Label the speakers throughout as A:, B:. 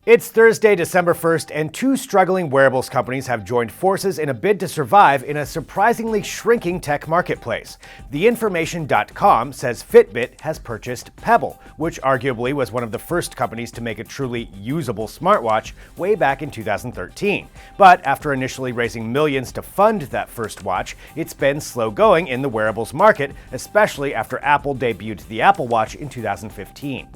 A: It's Thursday, December 1st, and two struggling wearables companies have joined forces in a bid to survive in a surprisingly shrinking tech marketplace. TheInformation.com says FitBit has purchased Pebble, which arguably was one of the first companies to make a truly usable smartwatch way back in 2013. But after initially raising millions to fund that first watch, it's been slow going in the wearables market, especially after Apple debuted the Apple Watch in 2015.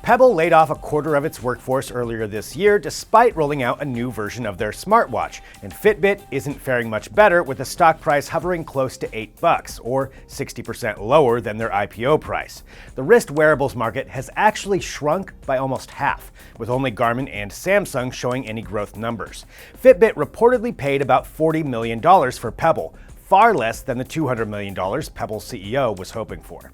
A: Pebble laid off a quarter of its workforce earlier this year despite rolling out a new version of their smartwatch, and Fitbit isn't faring much better with the stock price hovering close to $8, or 60% lower than their IPO price. The wrist wearables market has actually shrunk by almost half, with only Garmin and Samsung showing any growth numbers. Fitbit reportedly paid about $40 million for Pebble, far less than the $200 million Pebble's CEO was hoping for.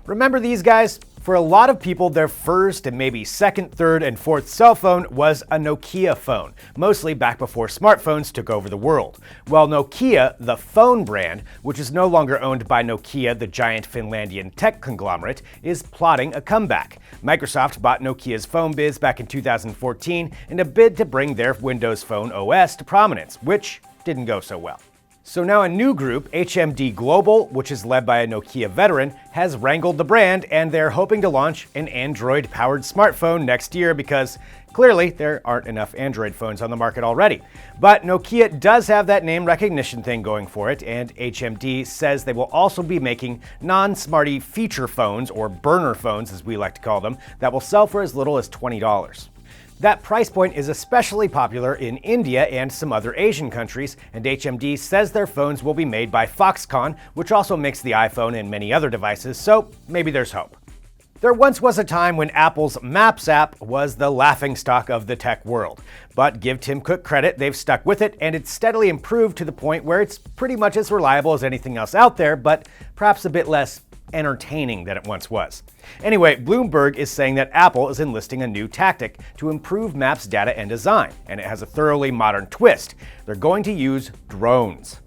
A: Remember these guys? For a lot of people, their first and maybe second, third, and fourth cell phone was a Nokia phone, mostly back before smartphones took over the world. Well, Nokia, the phone brand, which is no longer owned by Nokia, the giant Finlandian tech conglomerate, is plotting a comeback. Microsoft bought Nokia's phone biz back in 2014 in a bid to bring their Windows Phone OS to prominence, which didn't go so well. So now a new group, HMD Global, which is led by a Nokia veteran, has wrangled the brand, and they're hoping to launch an Android-powered smartphone next year because clearly there aren't enough Android phones on the market already. But Nokia does have that name recognition thing going for it, and HMD says they will also be making non-smarty feature phones, or burner phones as we like to call them, that will sell for as little as $20. That price point is especially popular in India and some other Asian countries, and HMD says their phones will be made by Foxconn, which also makes the iPhone and many other devices, so maybe there's hope. There once was a time when Apple's Maps app was the laughingstock of the tech world, but give Tim Cook credit, they've stuck with it, and it's steadily improved to the point where it's pretty much as reliable as anything else out there, but perhaps a bit less entertaining than it once was. Anyway, Bloomberg is saying that Apple is enlisting a new tactic to improve Maps data and design, and it has a thoroughly modern twist. They're going to use drones.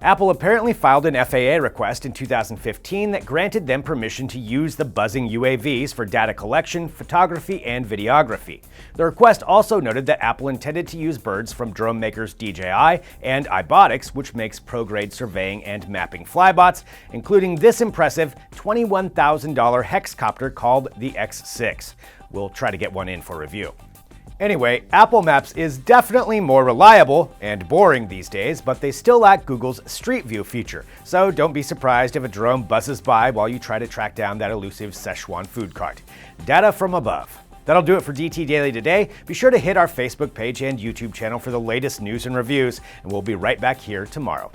A: Apple apparently filed an FAA request in 2015 that granted them permission to use the buzzing UAVs for data collection, photography, and videography. The request also noted that Apple intended to use birds from drone makers DJI and iBotics, which makes pro-grade surveying and mapping flybots, including this impressive $21,000 hexcopter called the X6. We'll try to get one in for review. Anyway, Apple Maps is definitely more reliable and boring these days, but they still lack Google's Street View feature, so don't be surprised if a drone buzzes by while you try to track down that elusive Szechuan food cart. Data from above. That'll do it for DT Daily today. Be sure to hit our Facebook page and YouTube channel for the latest news and reviews, and we'll be right back here tomorrow.